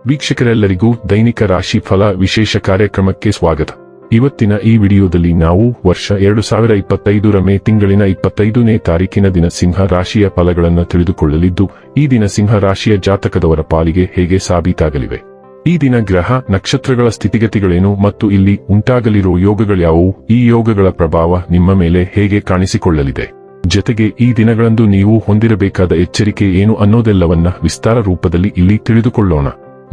ವೀಕ್ಷಕರೆಲ್ಲರಿಗೂ ದೈನಿಕ ರಾಶಿ ಫಲ ವಿಶೇಷ ಕಾರ್ಯಕ್ರಮಕ್ಕೆ ಸ್ವಾಗತ. ಇವತ್ತಿನ ಈ ವಿಡಿಯೋದಲ್ಲಿ ನಾವು ವರ್ಷ 2025 ಮೇ ತಿಂಗಳಿನ 25ನೇ ತಾರೀಕಿನ ದಿನ ಸಿಂಹ ರಾಶಿಯ ಫಲಗಳನ್ನು ತಿಳಿದುಕೊಳ್ಳಲಿದ್ದು, ಈ ದಿನ ಸಿಂಹ ರಾಶಿಯ ಜಾತಕದವರ ಪಾಲಿಗೆ ಹೇಗೆ ಸಾಬೀತಾಗಲಿವೆ, ಈ ದಿನ ಗ್ರಹ ನಕ್ಷತ್ರಗಳ ಸ್ಥಿತಿಗತಿಗಳೇನು ಮತ್ತು ಇಲ್ಲಿ ಉಂಟಾಗಲಿರುವ ಯೋಗಗಳ್ಯಾವುವು, ಈ ಯೋಗಗಳ ಪ್ರಭಾವ ನಿಮ್ಮ ಮೇಲೆ ಹೇಗೆ ಕಾಣಿಸಿಕೊಳ್ಳಲಿದೆ, ಜೊತೆಗೆ ಈ ದಿನಗಳಂದು ನೀವು ಹೊಂದಿರಬೇಕಾದ ಎಚ್ಚರಿಕೆ ಏನು ಅನ್ನೋದೆಲ್ಲವನ್ನ ವಿಸ್ತಾರ ರೂಪದಲ್ಲಿ ಇಲ್ಲಿ ತಿಳಿದುಕೊಳ್ಳೋಣ.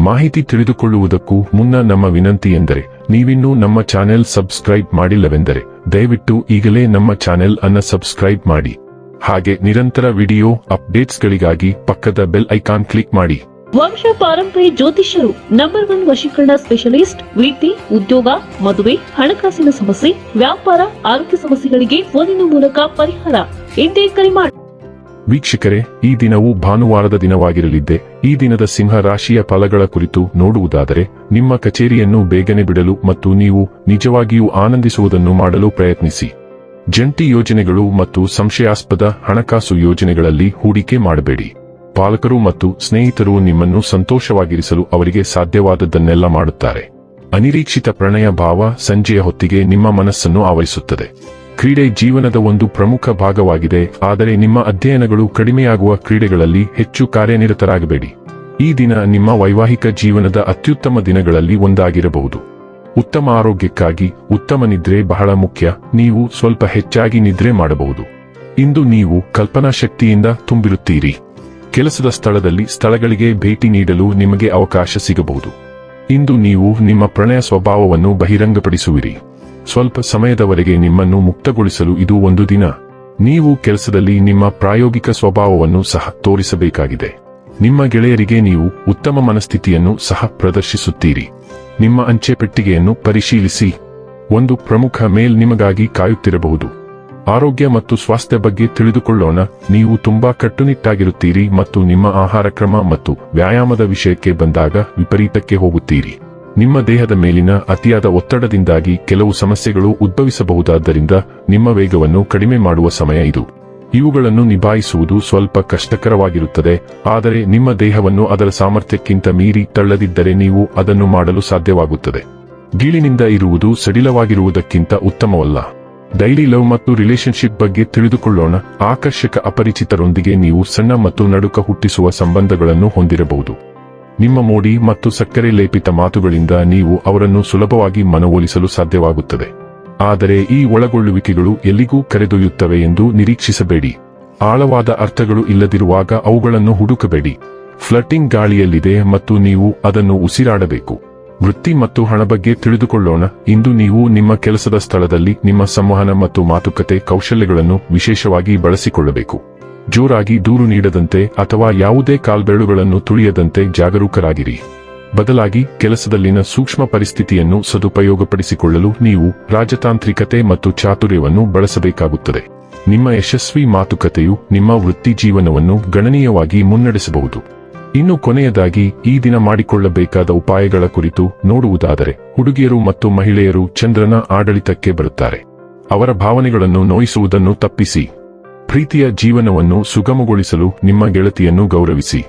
ಮಾಹಿತಿ ತಿಳಿದುಕೊಳ್ಳುವುದಕ್ಕೂ ಮುನ್ನ ನಮ್ಮ ವಿನಂತಿ ಎಂದರೆ, ನೀವಿನ್ನೂ ನಮ್ಮ ಚಾನೆಲ್ ಸಬ್ಸ್ಕ್ರೈಬ್ ಮಾಡಿಲ್ಲವೆಂದರೆ ದಯವಿಟ್ಟು ಈಗಲೇ ನಮ್ಮ ಚಾನೆಲ್ ಅನ್ನು ಸಬ್ಸ್ಕ್ರೈಬ್ ಮಾಡಿ. ಹಾಗೆ ನಿರಂತರ ವಿಡಿಯೋ ಅಪ್ಡೇಟ್ಸ್ಗಳಿಗಾಗಿ ಪಕ್ಕದ ಬೆಲ್ ಐಕಾನ್ ಕ್ಲಿಕ್ ಮಾಡಿ. ವಂಶ ಪಾರಂಪರ್ಯ ಜ್ಯೋತಿಷ್ಯರು ನಂಬರ್ 1 ವಶೀಕರಣ ಸ್ಪೆಷಲಿಸ್ಟ್. ವೃತ್ತಿ, ಉದ್ಯೋಗ, ಮದುವೆ, ಹಣಕಾಸಿನ ಸಮಸ್ಯೆ, ವ್ಯಾಪಾರ, ಆರೋಗ್ಯ ಸಮಸ್ಯೆಗಳಿಗೆ ಫೋನಿನ ಮೂಲಕ ಪರಿಹಾರ. ಇಂದೇ ಕರೆ ಮಾಡಿ. ವೀಕ್ಷಕರೇ, ಈ ದಿನವು ಭಾನುವಾರದ ದಿನವಾಗಿರಲಿದ್ದೆ. ಈ ದಿನದ ಸಿಂಹ ರಾಶಿಯ ಫಲಗಳ ಕುರಿತು ನೋಡುವುದಾದರೆ, ನಿಮ್ಮ ಕಚೇರಿಯನ್ನು ಬೇಗನೆ ಬಿಡಲು ಮತ್ತು ನೀವು ನಿಜವಾಗಿಯೂ ಆನಂದಿಸುವುದನ್ನು ಮಾಡಲು ಪ್ರಯತ್ನಿಸಿ. ಜಂಟಿ ಯೋಜನೆಗಳು ಮತ್ತು ಸಂಶಯಾಸ್ಪದ ಹಣಕಾಸು ಯೋಜನೆಗಳಲ್ಲಿ ಹೂಡಿಕೆ ಮಾಡಬೇಡಿ. ಪಾಲಕರು ಮತ್ತು ಸ್ನೇಹಿತರು ನಿಮ್ಮನ್ನು ಸಂತೋಷವಾಗಿರಿಸಲು ಅವರಿಗೆ ಸಾಧ್ಯವಾದದ್ದನ್ನೆಲ್ಲ ಮಾಡುತ್ತಾರೆ. ಅನಿರೀಕ್ಷಿತ ಪ್ರಣಯ ಭಾವ ಸಂಜೆಯ ಹೊತ್ತಿಗೆ ನಿಮ್ಮ ಮನಸ್ಸನ್ನು ಆವರಿಸುತ್ತದೆ. ಕ್ರೀಡೆ ಜೀವನದ ಒಂದು ಪ್ರಮುಖ ಭಾಗವಾಗಿದೆ, ಆದರೆ ನಿಮ್ಮ ಅಧ್ಯಯನಗಳು ಕಡಿಮೆಯಾಗುವ ಕ್ರೀಡೆಗಳಲ್ಲಿ ಹೆಚ್ಚು ಕಾರ್ಯನಿರತರಾಗಬೇಡಿ. ಈ ದಿನ ನಿಮ್ಮ ವೈವಾಹಿಕ ಜೀವನದ ಅತ್ಯುತ್ತಮ ದಿನಗಳಲ್ಲಿ ಒಂದಾಗಿರಬಹುದು. ಉತ್ತಮ ಆರೋಗ್ಯಕ್ಕಾಗಿ ಉತ್ತಮ ನಿದ್ರೆ ಬಹಳ ಮುಖ್ಯ. ನೀವು ಸ್ವಲ್ಪ ಹೆಚ್ಚಾಗಿ ನಿದ್ರೆ ಮಾಡಬಹುದು. ಇಂದು ನೀವು ಕಲ್ಪನಾ ಶಕ್ತಿಯಿಂದ ತುಂಬಿರುತ್ತೀರಿ. ಕೆಲಸದ ಸ್ಥಳಗಳಿಗೆ ಭೇಟಿ ನೀಡಲು ನಿಮಗೆ ಅವಕಾಶ ಸಿಗಬಹುದು. ಇಂದು ನೀವು ನಿಮ್ಮ ಪ್ರಣಯ ಸ್ವಭಾವವನ್ನು ಬಹಿರಂಗಪಡಿಸುವಿರಿ. ಸ್ವಲ್ಪ ಸಮಯದವರೆಗೆ ನಿಮ್ಮನ್ನು ಮುಕ್ತಗೊಳಿಸಲು ಇದು ಒಂದು ದಿನ. ನೀವು ಕೆಲಸದಲ್ಲಿ ನಿಮ್ಮ ಪ್ರಾಯೋಗಿಕ ಸ್ವಭಾವವನ್ನು ಸಹ ತೋರಿಸಬೇಕಾಗಿದೆ. ನಿಮ್ಮ ಗೆಳೆಯರಿಗೆ ನೀವು ಉತ್ತಮ ಮನಸ್ಥಿತಿಯನ್ನು ಸಹ ಪ್ರದರ್ಶಿಸುತ್ತೀರಿ. ನಿಮ್ಮ ಅಂಚೆ ಪೆಟ್ಟಿಗೆಯನ್ನು ಪರಿಶೀಲಿಸಿ. ಒಂದು ಪ್ರಮುಖ ಮೇಲ್ ನಿಮಗಾಗಿ ಕಾಯುತ್ತಿರಬಹುದು. ಆರೋಗ್ಯ ಮತ್ತು ಸ್ವಾಸ್ಥ್ಯ ಬಗ್ಗೆ ತಿಳಿದುಕೊಳ್ಳೋಣ. ನೀವು ತುಂಬಾ ಕಟ್ಟುನಿಟ್ಟಾಗಿರುತ್ತೀರಿ ಮತ್ತು ನಿಮ್ಮ ಆಹಾರ ಕ್ರಮ ಮತ್ತು ವ್ಯಾಯಾಮದ ವಿಷಯಕ್ಕೆ ಬಂದಾಗ ವಿಪರೀತಕ್ಕೆ ಹೋಗುತ್ತೀರಿ. ನಿಮ್ಮ ದೇಹದ ಮೇಲಿನ ಅತಿಯಾದ ಒತ್ತಡದಿಂದಾಗಿ ಕೆಲವು ಸಮಸ್ಯೆಗಳು ಉದ್ಭವಿಸಬಹುದಾದ್ದರಿಂದ ನಿಮ್ಮ ವೇಗವನ್ನು ಕಡಿಮೆ ಮಾಡುವ ಸಮಯ ಇದು. ಇವುಗಳನ್ನು ನಿಭಾಯಿಸುವುದು ಸ್ವಲ್ಪ ಕಷ್ಟಕರವಾಗಿರುತ್ತದೆ, ಆದರೆ ನಿಮ್ಮ ದೇಹವನ್ನು ಅದರ ಸಾಮರ್ಥ್ಯಕ್ಕಿಂತ ಮೀರಿ ತಳ್ಳದಿದ್ದರೆ ನೀವು ಅದನ್ನು ಮಾಡಲು ಸಾಧ್ಯವಾಗುತ್ತದೆ. ಗೀಳಿನಿಂದ ಇರುವುದು ಸಡಿಲವಾಗಿರುವುದಕ್ಕಿಂತ ಉತ್ತಮವಲ್ಲ. ಡೈಲಿ ಲವ್ ಮತ್ತು ರಿಲೇಶನ್ಶಿಪ್ ಬಗ್ಗೆ ತಿಳಿದುಕೊಳ್ಳೋಣ. ಆಕರ್ಷಕ ಅಪರಿಚಿತರೊಂದಿಗೆ ನೀವು ಸಣ್ಣ ಮತ್ತು ನಡುಕ ಹುಟ್ಟಿಸುವ ಸಂಬಂಧಗಳನ್ನು ಹೊಂದಿರಬಹುದು. ನಿಮ್ಮ ಮೋಡಿ ಮತ್ತು ಸಕ್ಕರೆ ಲೇಪಿತ ಮಾತುಗಳಿಂದ ನೀವು ಅವರನ್ನು ಸುಲಭವಾಗಿ ಮನವೊಲಿಸಲು ಸಾಧ್ಯವಾಗುತ್ತದೆ. ಆದರೆ ಈ ಒಳಗೊಳ್ಳುವಿಕೆಗಳು ಎಲ್ಲಿಗೂ ಕರೆದೊಯ್ಯುತ್ತವೆ ಎಂದು ನಿರೀಕ್ಷಿಸಬೇಡಿ. ಆಳವಾದ ಅರ್ಥಗಳು ಇಲ್ಲದಿರುವಾಗ ಅವುಗಳನ್ನು ಹುಡುಕಬೇಡಿ. ಫ್ಲರ್ಟಿಂಗ್ ಗಾಳಿಯಲ್ಲಿದೆ ಮತ್ತು ನೀವು ಅದನ್ನು ಉಸಿರಾಡಬೇಕು. ವೃತ್ತಿ ಮತ್ತು ಹಣ ಬಗ್ಗೆ ತಿಳಿದುಕೊಳ್ಳೋಣ. ಇಂದು ನೀವು ನಿಮ್ಮ ಕೆಲಸದ ಸ್ಥಳದಲ್ಲಿ ನಿಮ್ಮ ಸಂವಹನ ಮತ್ತು ಮಾತುಕತೆ ಕೌಶಲ್ಯಗಳನ್ನು ವಿಶೇಷವಾಗಿ ಬಳಸಿಕೊಳ್ಳಬೇಕು. ಜೋರಾಗಿ ದೂರು ನೀಡದಂತೆ ಅಥವಾ ಯಾವುದೇ ಕಾಲ್ಬೆರಳುಗಳನ್ನು ತುಳಿಯದಂತೆ ಜಾಗರೂಕರಾಗಿರಿ. ಬದಲಾಗಿ ಕೆಲಸದಲ್ಲಿನ ಸೂಕ್ಷ್ಮ ಪರಿಸ್ಥಿತಿಯನ್ನು ಸದುಪಯೋಗಪಡಿಸಿಕೊಳ್ಳಲು ನೀವು ರಾಜತಾಂತ್ರಿಕತೆ ಮತ್ತು ಚಾತುರ್ಯವನ್ನು ಬಳಸಬೇಕಾಗುತ್ತದೆ. ನಿಮ್ಮ ಯಶಸ್ವಿ ಮಾತುಕತೆಯು ನಿಮ್ಮ ವೃತ್ತಿ ಜೀವನವನ್ನು ಗಣನೀಯವಾಗಿ ಮುನ್ನಡೆಸಬಹುದು. ಇನ್ನು ಕೊನೆಯದಾಗಿ ಈ ದಿನ ಮಾಡಿಕೊಳ್ಳಬೇಕಾದ ಉಪಾಯಗಳ ಕುರಿತು ನೋಡುವುದಾದರೆ, ಹುಡುಗಿಯರು ಮತ್ತು ಮಹಿಳೆಯರು ಚಂದ್ರನ ಆಡಳಿತಕ್ಕೆ ಬರುತ್ತಾರೆ. ಅವರ ಭಾವನೆಗಳನ್ನು ನೋಯಿಸುವುದನ್ನು ತಪ್ಪಿಸಿ. ಪ್ರೀತಿಯ ಜೀವನವನ್ನು ಸುಗಮಗೊಳಿಸಲು ನಿಮ್ಮ ಗೆಳತಿಯನ್ನು ಗೌರವಿಸಿ.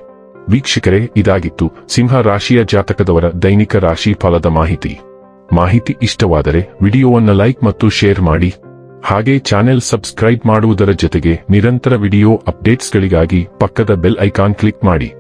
ವೀಕ್ಷಕರೇ, ಇದಾಗಿತ್ತು ಸಿಂಹ ರಾಶಿಯ ಜಾತಕದವರ ದೈನಿಕ ರಾಶಿ ಫಲದ ಮಾಹಿತಿ ಇಷ್ಟವಾದರೆ ವಿಡಿಯೋವನ್ನು ಲೈಕ್ ಮತ್ತು ಶೇರ್ ಮಾಡಿ. ಹಾಗೆ ಚಾನೆಲ್ ಸಬ್ಸ್ಕ್ರೈಬ್ ಮಾಡುವುದರ ಜೊತೆಗೆ ನಿರಂತರ ವಿಡಿಯೋ ಅಪ್ಡೇಟ್ಸ್ಗಳಿಗಾಗಿ ಪಕ್ಕದ ಬೆಲ್ ಐಕಾನ್ ಕ್ಲಿಕ್ ಮಾಡಿ.